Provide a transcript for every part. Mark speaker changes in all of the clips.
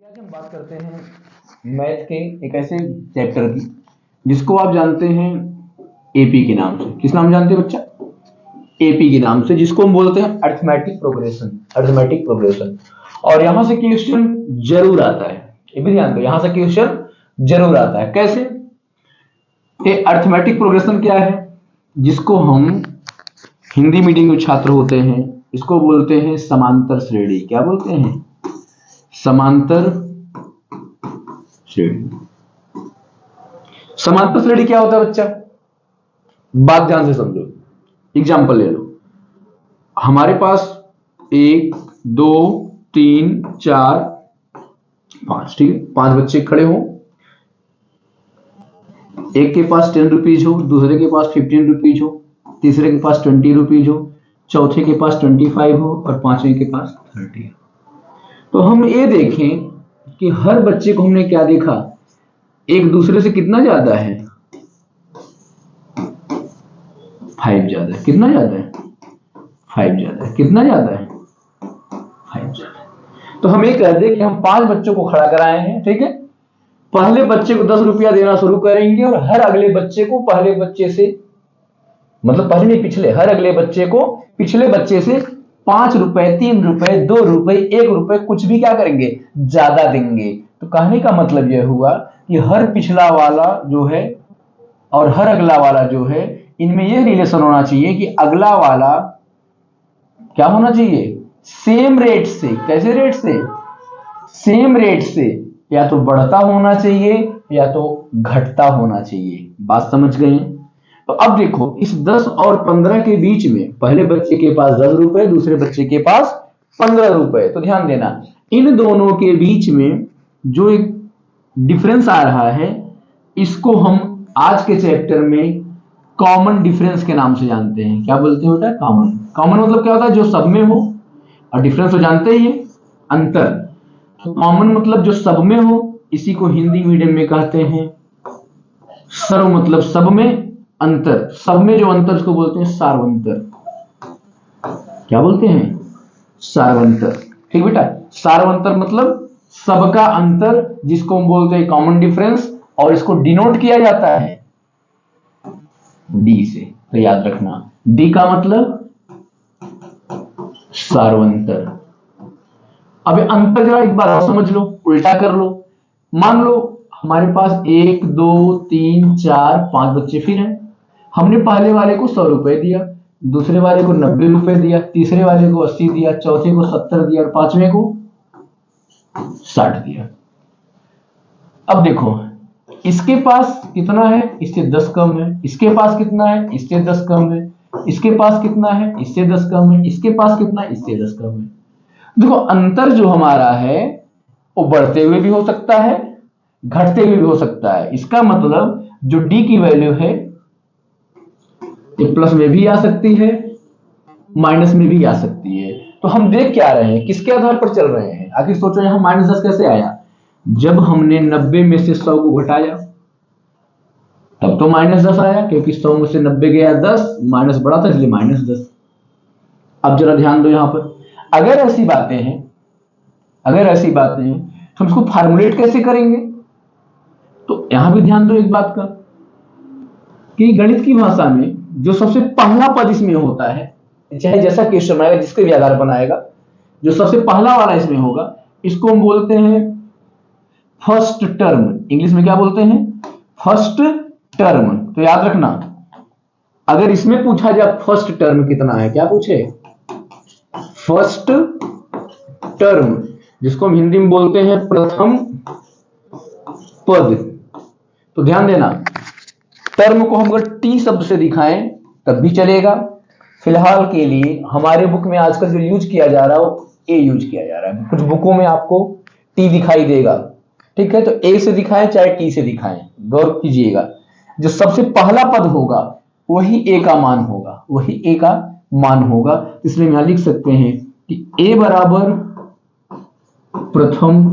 Speaker 1: आज हम बात करते हैं मैथ के एक ऐसे चैप्टर की जिसको आप जानते हैं एपी के नाम से। किस नाम जानते हैं बच्चा? एपी के नाम से, जिसको हम बोलते हैं अरिथमेटिक प्रोग्रेशन। Arithmetic progression. और यहां से क्वेश्चन जरूर आता है, ये भी ध्यान दो, यहां से क्वेश्चन जरूर आता है। कैसे? ये अरिथमेटिक प्रोग्रेशन क्या है? जिसको हम हिंदी मीडियम के छात्र होते हैं इसको बोलते हैं समांतर श्रेणी। क्या बोलते हैं? समांतर श्रेणी। समांतर श्रेणी क्या होता है बच्चा? बात ध्यान से समझो। एग्जाम्पल ले लो। हमारे पास 1 2 3 4 5, ठीक है, 5 बच्चे खड़े हो। एक के पास 10 रुपीज हो, दूसरे के पास 15 रुपीज हो, तीसरे के पास 20 रुपीज हो, चौथे के पास 25 हो और पांचवें के पास 30 हो। तो हम ये देखें कि हर बच्चे को हमने क्या देखा, एक दूसरे से कितना ज्यादा है? 5 ज्यादा है। कितना ज्यादा है? 5 ज्यादा है। कितना ज्यादा है? 5 ज्यादा है। तो हम ये कह दें कि हम 5 बच्चों को खड़ा कराए हैं, ठीक है। पहले बच्चे को 10 रुपया देना शुरू करेंगे और हर अगले बच्चे को पहले बच्चे से, मतलब पहले नहीं पिछले, हर अगले बच्चे को पिछले बच्चे से 5 रुपए, 3 रुपए, 2 रुपए, 1 रुपए कुछ भी क्या करेंगे, ज्यादा देंगे। तो कहने का मतलब यह हुआ कि हर पिछला वाला जो है और हर अगला वाला जो है, इनमें यह रिलेशन होना चाहिए कि अगला वाला क्या होना चाहिए, सेम रेट से। कैसे रेट से? सेम रेट से या तो बढ़ता होना चाहिए या तो घटता होना चाहिए। बात समझ गए? तो अब देखो, इस 10 और 15 के बीच में पहले बच्चे के पास 10 रुपए, दूसरे बच्चे के पास 15 रुपए। तो ध्यान देना, इन दोनों के बीच में जो एक डिफरेंस आ रहा है, इसको हम आज के चैप्टर में कॉमन डिफरेंस के नाम से जानते हैं। क्या बोलते हैं बेटा? कॉमन। कॉमन मतलब क्या होता है? जो सब में हो। और डिफरेंस तो जानते ही है, अंतर। तो कॉमन मतलब जो सब में हो, इसी को हिंदी मीडियम में कहते हैं सर्व, मतलब सब में अंतर। सब में जो अंतर उसको बोलते हैं सार्वंतर। क्या बोलते हैं? सार्वंतर। ठीक बेटा, सार्वंतर मतलब सबका अंतर, जिसको हम बोलते हैं कॉमन डिफरेंस, और इसको डिनोट किया जाता है डी से। तो याद रखना, डी का मतलब सार्वंतर। अब अंतर जरा एक बार समझ लो, उल्टा कर लो। मान लो हमारे पास 1 2 3 4 5 बच्चे फिर हैं। हमने पहले वाले को 100 रुपए दिया, दूसरे वाले को 90 रुपए दिया, तीसरे वाले को 80 दिया, चौथे को 70 दिया और पांचवें को 60 दिया। अब देखो, इसके पास कितना है, इससे 10 कम है। इसके पास कितना है, इससे 10 कम है। इसके पास कितना है, इससे 10 कम है। इसके पास कितना है, इससे 10 कम है। देखो, अंतर जो हमारा है वो बढ़ते हुए भी हो सकता है, घटते हुए भी हो सकता है। इसका मतलब जो डी की वैल्यू है ये प्लस में भी आ सकती है, माइनस में भी आ सकती है। तो हम देख क्या रहे हैं, किसके आधार पर चल रहे हैं? आखिर सोचो, यहां -10 कैसे आया? जब हमने 90 में से 100 को घटाया तब तो -10 आया, क्योंकि 100 में से 90 गया 10, माइनस बढ़ा था इसलिए -10। अब जरा ध्यान दो, यहां पर अगर ऐसी बातें हैं, तो हम इसको फार्मुलेट कैसे करेंगे? तो यहां भी ध्यान दो एक बात का, कि गणित की भाषा में जो सबसे पहला पद इसमें होता है, चाहे जैसा क्वेश्चन आएगा, जिसके भी आधार पर आएगा, जो सबसे पहला वाला इसमें होगा, इसको हम बोलते हैं फर्स्ट टर्म। इंग्लिश में क्या बोलते हैं? First term. तो याद रखना, अगर इसमें पूछा जाए फर्स्ट टर्म कितना है, क्या पूछे? फर्स्ट टर्म, जिसको हम हिंदी में बोलते हैं प्रथम पद। तो ध्यान देना, टर्म को हम अगर टी शब्द से दिखाएं तब भी चलेगा। फिलहाल के लिए हमारे बुक में आजकल जो यूज किया जा रहा है वो ए यूज किया जा रहा है। कुछ बुकों में आपको टी दिखाई देगा, ठीक है, तो ए से दिखाएं चाहे टी से दिखाएं, गौर कीजिएगा। जो सबसे पहला पद होगा वही ए का मान होगा, वही ए का मान होगा। इसलिए यहां लिख सकते हैं कि ए बराबर प्रथम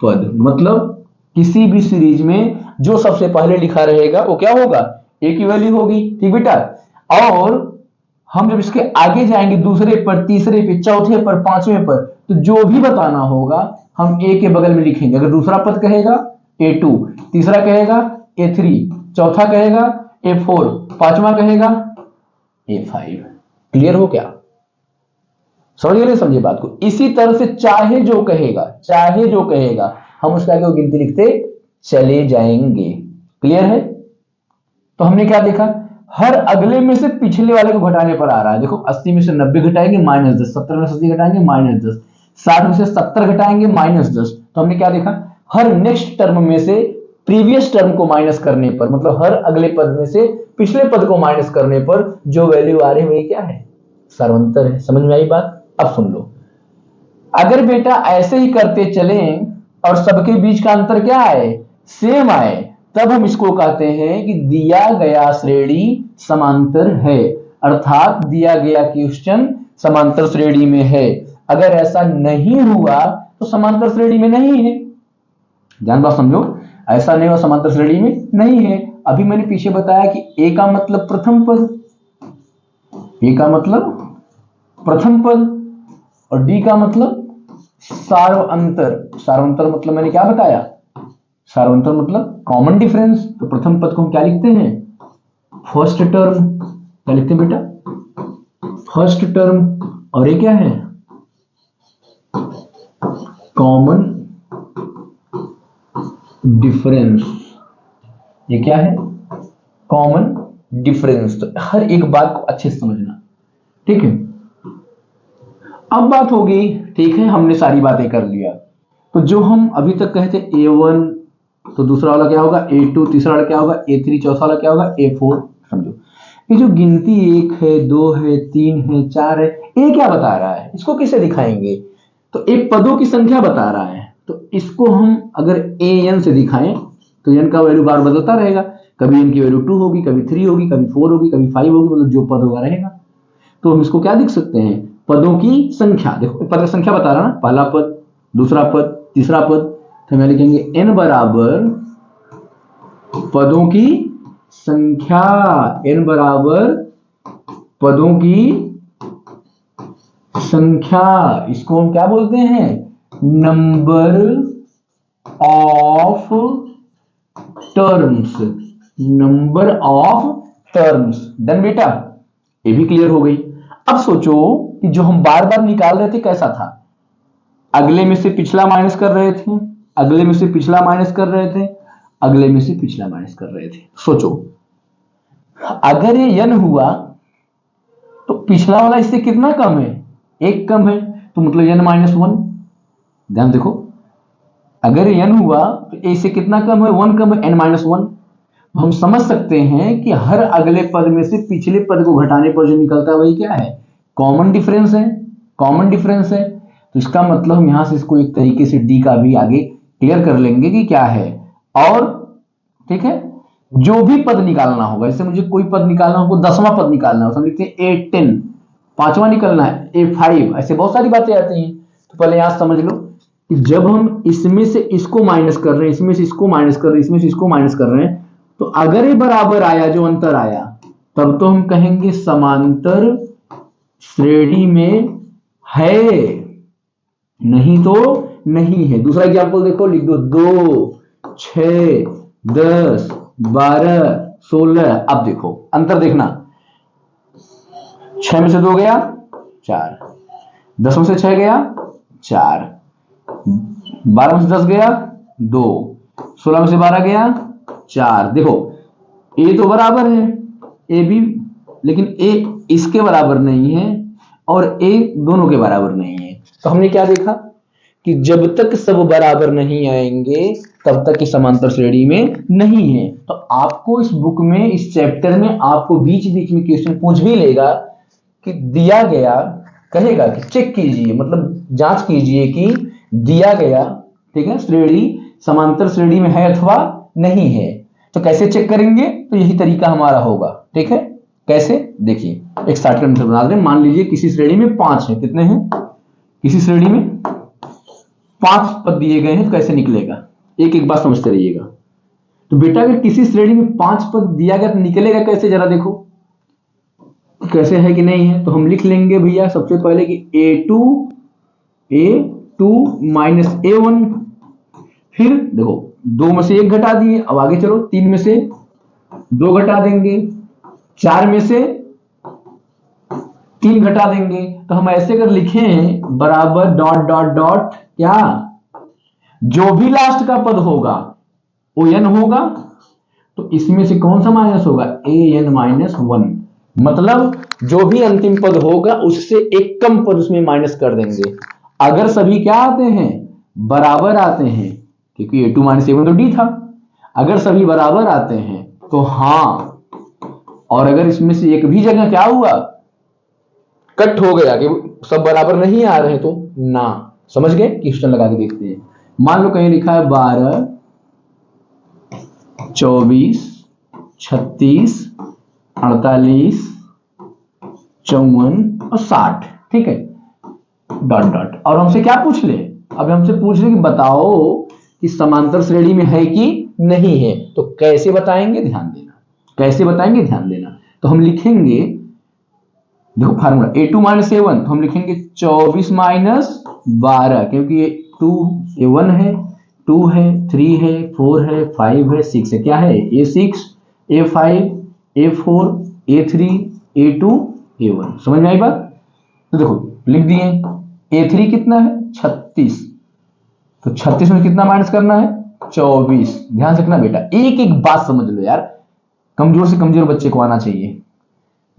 Speaker 1: पद, मतलब किसी भी सीरीज में जो सबसे पहले लिखा रहेगा वो क्या होगा? ए की वैल्यू होगी। ठीक बेटा, और हम जब इसके आगे जाएंगे दूसरे पर, तीसरे पे, चौथे पर, पांचवें पर, तो जो भी बताना होगा हम ए के बगल में लिखेंगे। अगर दूसरा पद कहेगा A2, तीसरा कहेगा A3, चौथा कहेगा A4, पांचवा कहेगा A5। क्लियर हो क्या? समझिए नहीं समझिए बात को? इसी तरह से चाहे जो कहेगा हम उसका आगे गिनती लिखते चले जाएंगे। क्लियर है? तो हमने क्या देखा, हर अगले में से पिछले वाले को घटाने पर आ रहा है। देखो 80 में से 90 घटाएंगे -10, 70 में से 80 घटाएंगे -10, 60 में से 70 घटाएंगे -10। तो हमने क्या देखा, हर नेक्स्ट टर्म में से प्रीवियस टर्म को माइनस करने पर, मतलब हर अगले पद में से पिछले पद को माइनस करने पर जो वैल्यू आ रही है वही क्या है, सर्वंतर है। समझ में आई बात? अब सुन लो, अगर बेटा ऐसे ही करते चले और सबके बीच का अंतर क्या आए, सेम आए, तब हम इसको कहते हैं कि दिया गया श्रेणी समांतर है, अर्थात दिया गया क्वेश्चन समांतर श्रेणी में है। अगर ऐसा नहीं हुआ तो समांतर श्रेणी में नहीं है। ध्यान बात समझो, ऐसा नहीं हुआ समांतर श्रेणी में नहीं है। अभी मैंने पीछे बताया कि ए का मतलब प्रथम पद, ए का मतलब प्रथम पद, और डी का मतलब सार्वअंतर। सार्वअंतर मतलब मैंने क्या बताया, सार्वअंतर मतलब कॉमन डिफरेंस। तो प्रथम पद को हम क्या लिखते हैं, फर्स्ट टर्म। क्या लिखते हैं बेटा, फर्स्ट टर्म। और ये क्या है, कॉमन डिफरेंस। ये क्या है, कॉमन डिफरेंस। तो हर एक बात को अच्छे से समझना, ठीक है। अब बात होगी, ठीक है, हमने सारी बातें कर लिया। तो जो हम अभी तक कहते A1, तो दूसरा वाला क्या होगा A2, तीसरा वाला क्या होगा A3, चौथा वाला क्या होगा A4। समझो, ये जो गिनती 1 है, 2 है, 3 है, 4 है, ये क्या बता रहा है, इसको किसे दिखाएंगे, तो एक पदों की संख्या बता रहा है। तो इसको हम अगर AN से दिखाएं तो n का वैल्यू बार बदलता रहेगा, कभी n की वैल्यू 2 होगी, कभी 3 होगी, कभी 4 होगी, कभी 5 होगी, मतलब जो पद होगा रहेगा। तो हम इसको क्या लिख सकते हैं, पदों की संख्या। देखो पद की संख्या बता रहा ना, पहला पद, दूसरा पद, तीसरा पद। तो हम लिखेंगे n बराबर पदों की संख्या, n बराबर पदों की संख्या। इसको हम क्या बोलते हैं, number of terms, number of terms. Done बेटा, ये भी क्लियर हो गई। अब सोचो कि जो हम बार बार निकाल रहे थे कैसा था, अगले में से पिछला माइनस कर रहे थे, अगले में से पिछला माइनस कर रहे थे, अगले में से पिछला माइनस कर रहे थे। सोचो अगर ये n हुआ तो पिछला वाला इससे कितना कम है, 1 कम है, तो मतलब n -1। ध्यान देखो, अगर n हुआ तो a से कितना कम है, 1 कम है, n -1। हम समझ सकते हैं कि हर अगले पद में से पिछले पद को घटाने पर जो निकलता है वही क्या है, कॉमन डिफरेंस है, कॉमन डिफरेंस है। तो इसका मतलब हम यहां से इसको एक तरीके से डी का भी आगे क्लियर कर लेंगे कि क्या है। और ठीक है, जो भी पद निकालना होगा, जैसे मुझे कोई पद निकालना होगा, 10वां पद निकालना हो, हम लिखते हैं A10, 5वां निकलना है A5, ऐसे बहुत सारी बातें आती हैं। तो पहले यहां समझ लो कि जब हम इसमें से इसको माइनस कर रहे हैं, इसमें से इसको माइनस कर रहे हैं, इसमें से इसको माइनस कर रहे हैं, तो अगर ये बराबर आया, जो अंतर आया, तब तो हम कहेंगे समांतर श्रेणी में है, नहीं तो नहीं है। दूसरा एग्जाम्पल देखो, लिख दो 2, 6, 10, 12, 16। अब देखो अंतर देखना, 6 में से 2 गया 4, 10 में से 6 गया 4, 12 में से 10 गया 2, 16 में से 12 गया 4। देखो ए तो बराबर है, ए भी, लेकिन ए इसके बराबर नहीं है और ए दोनों के बराबर नहीं है। तो हमने क्या देखा कि जब तक सब बराबर नहीं आएंगे तब तक इस समांतर श्रेणी में नहीं है। तो आपको इस बुक में, इस चैप्टर में आपको बीच बीच में क्वेश्चन पूछ भी लेगा कि दिया गया, कहेगा कि चेक कीजिए, मतलब जांच कीजिए कि दिया गया, ठीक है, श्रेणी समांतर श्रेणी में है अथवा नहीं है। तो कैसे चेक करेंगे, तो यही तरीका हमारा होगा, ठीक है। कैसे, देखिए एक शॉर्टकट मेथड बना रहे हैं। मान लीजिए किसी श्रेणी में 5 है, कितने हैं, किसी श्रेणी में 5 पद दिए गए हैं, तो कैसे निकलेगा, एक एक बात समझते रहिएगा। तो बेटा अगर किसी श्रेणी में 5 पद दिया गया तो निकलेगा कैसे, जरा देखो। कैसे है कि नहीं है, तो हम लिख लेंगे भैया सबसे पहले कि A2 माइनस A1। फिर देखो 2 में से 1 घटा दिए, अब आगे चलो 3 में से 2 घटा देंगे, 4 में से 3 घटा देंगे। तो हम ऐसे अगर लिखें बराबर डॉट डॉट डॉट क्या, जो भी लास्ट का पद होगा वो n होगा, तो इसमें से कौन सा माइनस होगा, an-1। मतलब जो भी अंतिम पद होगा उससे एक कम पद उसमें माइनस कर देंगे। अगर सभी क्या आते हैं, बराबर आते हैं, क्योंकि A2 माइनस A1 तो D था, अगर सभी बराबर आते हैं तो हाँ, और अगर इसमें से एक भी जगह क्या हुआ, कट हो गया कि सब बराबर नहीं आ रहे, तो ना, समझ गए। क्वेश्चन लगा के देखते हैं। मान लो कहीं लिखा है 12, 24, 36, 48, 54 और 60, ठीक है, डॉट डॉट। और हमसे क्या पूछ ले, अब हमसे पूछ ले कि बताओ कि समांतर श्रेणी में है कि नहीं है। तो कैसे बताएंगे, ध्यान देना, कैसे बताएंगे ध्यान देना। तो हम लिखेंगे, देखो फार्मूला A2 माइनस A1, तो हम लिखेंगे 24 माइनस 12, क्योंकि ये 2 A1 है, 2 है, 3 है, 4 है, 5 है, 6 है, क्या है A6, A5, A4, A3, A2, A1। समझ में आई बात। तो देखो लिख दिए, A3 कितना है 36, तो 36 में कितना माइनस करना है 24। ध्यान से रखना बेटा, एक एक बात समझ लो यार, कमजोर से कमजोर बच्चे को आना चाहिए,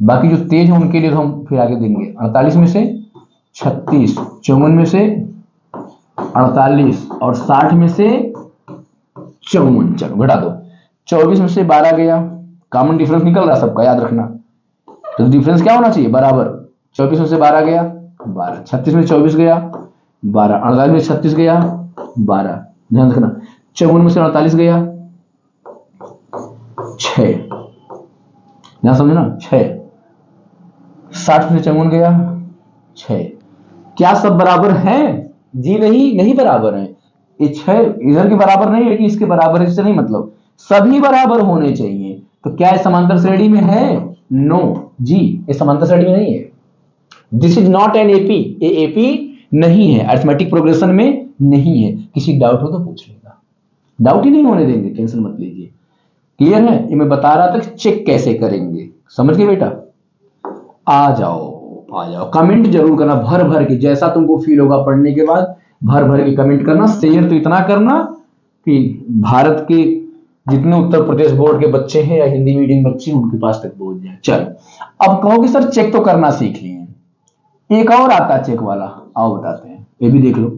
Speaker 1: बाकी जो तेज है उनके लिए तो हम फिर आगे देंगे। 48 में से 36, 54 में से 48 और 60 में से 54, चलो घटा दो। 24 में से 12 गया, कॉमन डिफरेंस निकल रहा सबका, याद रखना। तो डिफरेंस क्या होना चाहिए, बराबर। 24 में से 12 गया 12, 36 में 24 गया 12, 48 में 36 गया 12, ध्यान रखना। 54 में से 48 गया 6, ध्यान समझना 6, 60 में 54 गया 6। क्या सब बराबर हैं, जी नहीं, नहीं बराबर हैं। ये 6 इधर के बराबर नहीं है कि इसके बराबर है, इससे नहीं मतलब, सभी बराबर होने चाहिए। तो क्या ये समांतर श्रेणी में है, नो जी, ये समांतर श्रेणी में नहीं है। This is not an AP, ये एपी नहीं है, अरिथमेटिक प्रोग्रेशन में नहीं है। किसी डाउट हो तो पूछ लेगा, डाउट ही नहीं होने देंगे, टेंशन मत लीजिए। क्लियर है, ये मैं बता रहा था कि चेक कैसे करेंगे, समझ गए बेटा। आ जाओ आ जाओ, कमेंट जरूर करना भर भर के, जैसा तुमको फील होगा पढ़ने के बाद भर भर के कमेंट करना। शेयर तो इतना करना कि भारत के जितने उत्तर प्रदेश बोर्ड के बच्चे हैं या हिंदी मीडियम बच्चे उनके पास तक पहुंच जाए। चलो अब कहोगे सर चेक तो करना सीख लिए, एक और आता है चेक वाला, आओ बताते हैं, ये भी देख लो।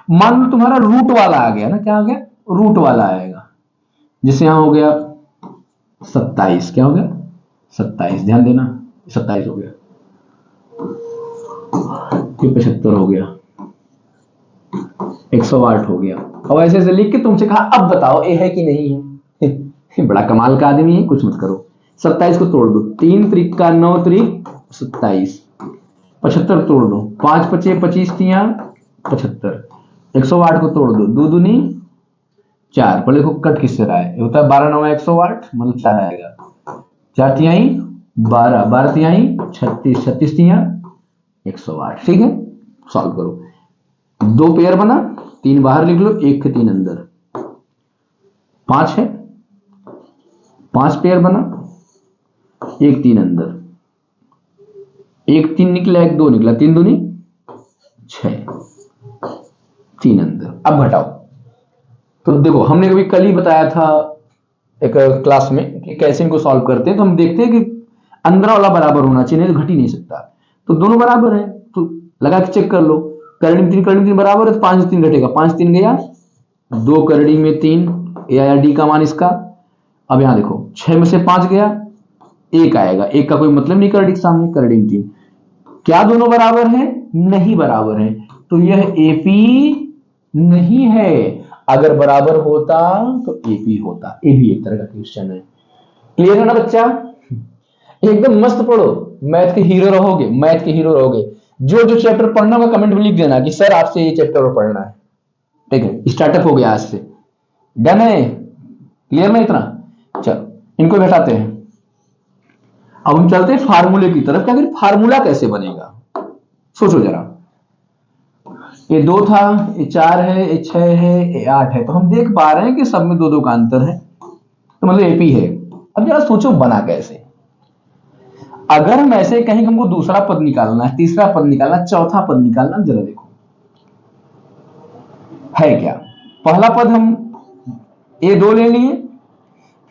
Speaker 1: मान लो तुम्हारा रूट वाला आ गया ना, क्या आ गया, रूट वाला आएगा। जैसे यहां हो गया 27, क्या हो गया 27, ध्यान देना 27 हो गया, फिर 75 हो गया, 108 हो गया। अब ऐसे ऐसे लिख के तुमसे कहा अब बताओ ये है कि नहीं है। बड़ा कमाल का आदमी है, कुछ मत करो। 27 को तोड़ दो, 3 त्रिक का 9 त्रिक 27, 75 तोड़ दो, 5 पचे 25 तिया 75, 108 को तोड़ दो, 2 दूनी 4, पहले देखो कट किससे रहा है, होता है 12 9 108, मतलब 4 आएगा, 4 तिहाई 12, 12 तिहाई 36, 36 तिया 108, ठीक है। सॉल्व करो, 2 पेयर बना, 3 बाहर लिख लो, 1 के 3 अंदर, 5 है, 5 पेयर बना, 1 3 अंदर, 1 3 निकला, 1 2 निकला, 3 दूनी 6, 3 अंदर। अब घटाओ, तो देखो हमने कभी कल ही बताया था एक क्लास में कि कैसे इनको सॉल्व करते हैं। तो हम देखते हैं कि अंदर वाला बराबर होना चाहिए, नहीं तो घट ही नहीं सकता। तो दोनों बराबर है, तो लगा के चेक कर लो, करड़ी में 3 बराबर है, तो 5 3 घटेगा, 5 3 गया, 2 करड़ी में 3, ए आया डी का मान इसका। अब यहां देखो 6 में से 5 गया, 1 आएगा, 1 का कोई मतलब नहीं करड़ी के सामने, करड़ी में 3, क्या दोनों बराबर हैं, नहीं बराबर हैं, तो यह एपी नहीं है। अगर बराबर होता तो एपी होता। ये भी एक तरह का क्वेश्चन है। क्लियर है ना बच्चा, एकदम मस्त पढ़ो, मैथ के हीरो रहोगे, मैथ के हीरो रहोगे। जो जो चैप्टर पढ़ना होगा कमेंट में लिख देना कि सर आपसे ये चैप्टर पढ़ना है, ठीक है। स्टार्टअप हो गया आज से, डन है, क्लियर ना इतना। चलो इनको घटाते हैं। अब हम चलते हैं फार्मूले की तरफ कि आखिर फार्मूला कैसे बनेगा। सोचो जरा, ये 2 था, ये 4 है, ये 6 है, ये 8 है, तो हम देख पा रहे हैं कि सब में 2 2 का अंतर है, तो मतलब एपी है। अब जरा सोचो बना कैसे। अगर हम ऐसे कहें कि हमको दूसरा पद निकालना है, तीसरा पद निकालना है, चौथा पद निकालना, जरा देखो है क्या। पहला पद हम ए 2 ले लिए,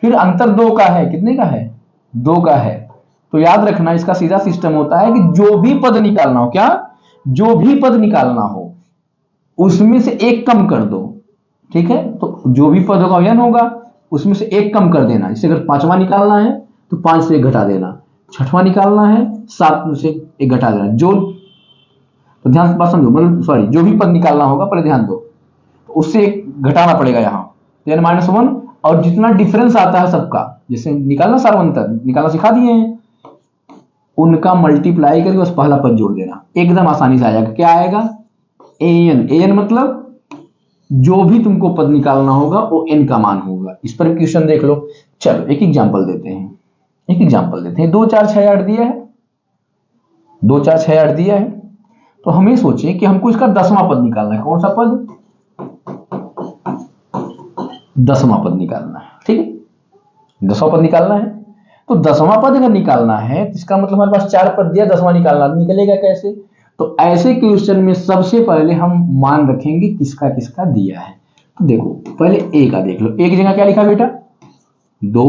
Speaker 1: फिर अंतर 2 का है, कितने का है, 2 का है। तो याद रखना इसका सीधा सिस्टम होता है कि जो भी पद निकालना हो, क्या, जो भी पद निकालना हो उसमें से एक कम कर दो, ठीक है। तो जो भी पद होगा n होगा, उसमें से एक कम कर देना। जैसे अगर 5वां निकालना है तो 5 से 1 घटा देना, 6वां निकालना है 7 से 1 घटा देना, जो, तो ध्यान से बात समझो, मतलब सॉरी, जो भी पद निकालना होगा पहले ध्यान दो, तो उससे 1 घटाना पड़ेगा यहाँ, n-1, और जितना डिफरेंस आता है सबका, जैसे निकालना सार्वंतर निकालना सिखा दिए हैं, उनका मल्टीप्लाई करके उस पहला पद जोड़ देना, एकदम आसानी से आ जाएगा। क्या आएगा, an मतलब जो भी तुमको पद निकालना होगा वो n का मान होगा। इस पर क्वेश्चन देख लो। चलो एक एग्जांपल देते हैं, 2 4 6 8 दिया है, 2 4 6 8 दिया है, तो हमें सोचे कि हमको इसका 10वां पद निकालना है। कौन सा पद, 10वां पद निकालना है, ठीक है, 10वां पद निकालना है। तो 10वां पद अगर निकालना है तो इसका मतलब हमारे पास 4 पद दिया, 10वां निकालना, निकलेगा कैसे। तो ऐसे क्वेश्चन में सबसे पहले हम मान रखेंगे किसका किसका दिया है। तो देखो पहले ए का देख लो, ए की जगह क्या लिखा बेटा, 2,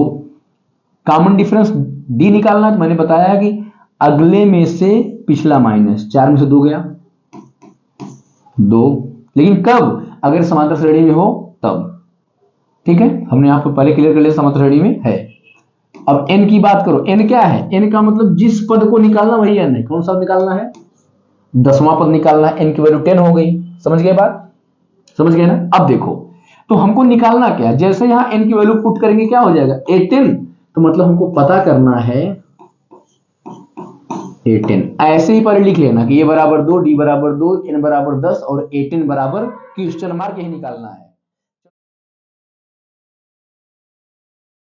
Speaker 1: कॉमन डिफरेंस डी निकालना है। तो मैंने बताया कि अगले में से पिछला माइनस, 4 में से 2 गया 2, लेकिन कब, अगर समांतर श्रेणी में हो तब, ठीक है, हमने आपको पहले क्लियर कर लिया समांतर श्रेणी में है। अब n की बात करो, n क्या है, n का मतलब जिस पद को निकालना वही n है। कौन सा निकालना है, 10वां पद निकालना है, n की वैल्यू 10 हो गई। समझ गए बात, समझ गए ना। अब देखो, तो हमको निकालना क्या है, जैसे यहां n की वैल्यू पुट करेंगे क्या हो जाएगा, 18, तो मतलब हमको पता करना है 18। ऐसे ही पर लिख लेना कि a बराबर 2, d बराबर 2, n बराबर 10 और 18 बराबर क्वेश्चन मार्क, यही निकालना है।